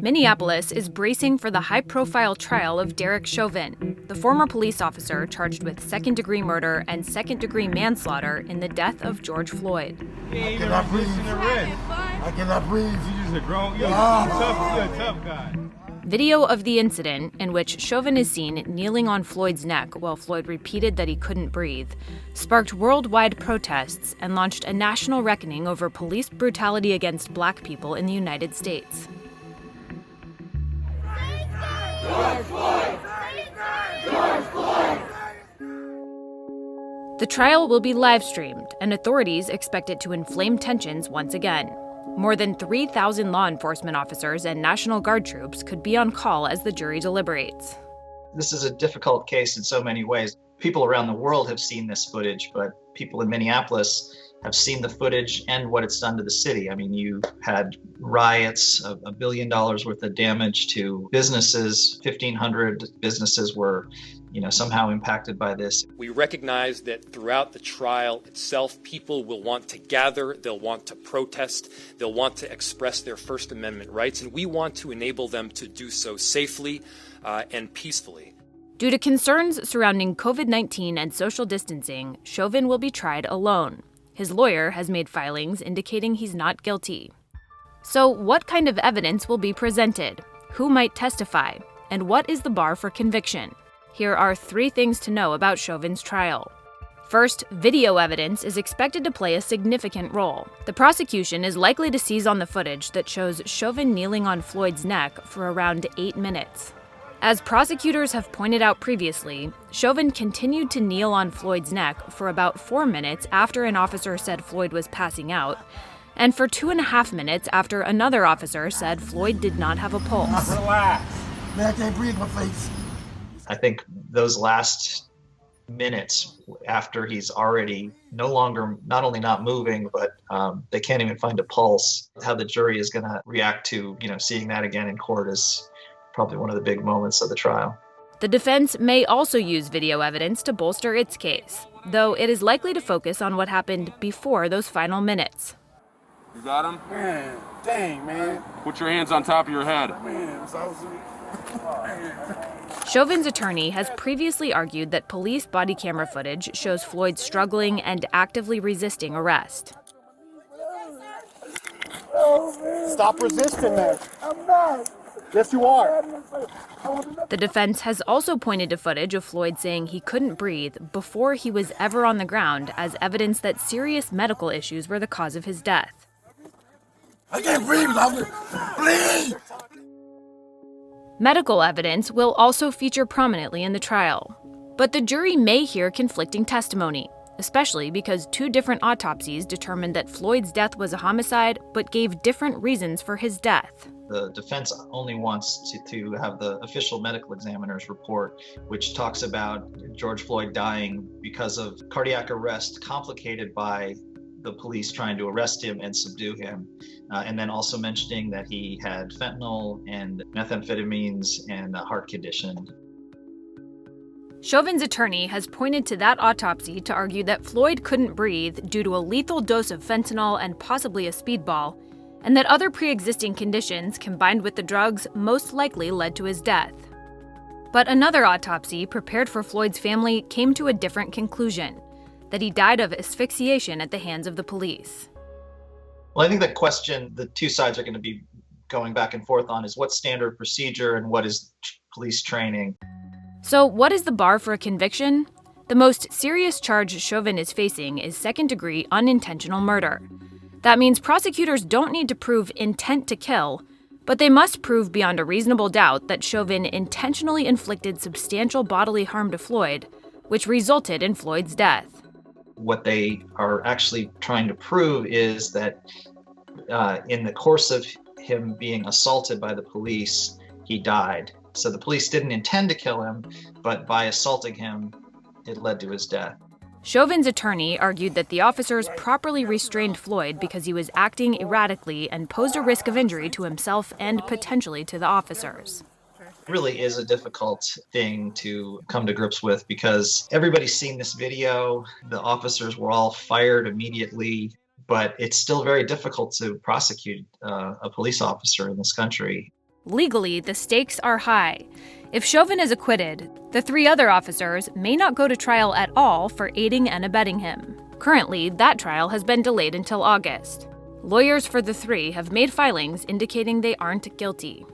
Minneapolis is bracing for the high-profile trial of Derek Chauvin, the former police officer charged with second-degree murder and second-degree manslaughter in the death of George Floyd. I cannot breathe. I cannot breathe. You just a grown, you're a tough guy. Video of the incident, in which Chauvin is seen kneeling on Floyd's neck while Floyd repeated that he couldn't breathe, sparked worldwide protests and launched a national reckoning over police brutality against Black people in the United States. George Floyd! George Floyd! The trial will be live-streamed, and authorities expect it to inflame tensions once again. More than 3,000 law enforcement officers and National Guard troops could be on call as the jury deliberates. This is a difficult case in so many ways. People around the world have seen this footage, but people in Minneapolis have seen the footage and what it's done to the city. I mean, you had riots of $1 billion worth of damage to businesses. 1,500 businesses were, somehow impacted by this. We recognize that throughout the trial itself, people will want to gather, they'll want to protest, they'll want to express their First Amendment rights, and we want to enable them to do so safely and peacefully. Due to concerns surrounding COVID-19 and social distancing, Chauvin will be tried alone. His lawyer has made filings indicating he's not guilty. So what kind of evidence will be presented? Who might testify? And what is the bar for conviction? Here are 3 things to know about Chauvin's trial. First, video evidence is expected to play a significant role. The prosecution is likely to seize on the footage that shows Chauvin kneeling on Floyd's neck for around 8 minutes. As prosecutors have pointed out previously, Chauvin continued to kneel on Floyd's neck for about 4 minutes after an officer said Floyd was passing out, and for 2.5 minutes after another officer said Floyd did not have a pulse. Relax. Man, I can't breathe my face. I think those last minutes after he's already no longer not only not moving, but they can't even find a pulse, how the jury is going to react to, seeing that again in court is probably one of the big moments of the trial. The defense may also use video evidence to bolster its case, though it is likely to focus on what happened before those final minutes. You got him? Man, dang, man. Put your hands on top of your head. Man, Chauvin's attorney has previously argued that police body camera footage shows Floyd struggling and actively resisting arrest. Stop resisting, man. I'm not. Yes, you are. The defense has also pointed to footage of Floyd saying he couldn't breathe before he was ever on the ground as evidence that serious medical issues were the cause of his death. I can't breathe. Bleed. Medical evidence will also feature prominently in the trial. But the jury may hear conflicting testimony, especially because 2 different autopsies determined that Floyd's death was a homicide but gave different reasons for his death. The defense only wants to have the official medical examiner's report, which talks about George Floyd dying because of cardiac arrest complicated by the police trying to arrest him and subdue him, and then also mentioning that he had fentanyl and methamphetamines and a heart condition. Chauvin's attorney has pointed to that autopsy to argue that Floyd couldn't breathe due to a lethal dose of fentanyl and possibly a speedball, and that other pre-existing conditions combined with the drugs most likely led to his death. But another autopsy prepared for Floyd's family came to a different conclusion, that he died of asphyxiation at the hands of the police. Well, I think the question the 2 sides are going to be going back and forth on is what's standard procedure and what is police training. So what is the bar for a conviction? The most serious charge Chauvin is facing is second-degree unintentional murder. That means prosecutors don't need to prove intent to kill, but they must prove beyond a reasonable doubt that Chauvin intentionally inflicted substantial bodily harm to Floyd, which resulted in Floyd's death. What they are actually trying to prove is that in the course of him being assaulted by the police, he died. So the police didn't intend to kill him, but by assaulting him, it led to his death. Chauvin's attorney argued that the officers properly restrained Floyd because he was acting erratically and posed a risk of injury to himself and potentially to the officers. It really is a difficult thing to come to grips with because everybody's seen this video. The officers were all fired immediately. but it's still very difficult to prosecute a police officer in this country. Legally, the stakes are high. If Chauvin is acquitted, the 3 other officers may not go to trial at all for aiding and abetting him. Currently, that trial has been delayed until August. Lawyers for the 3 have made filings indicating they aren't guilty.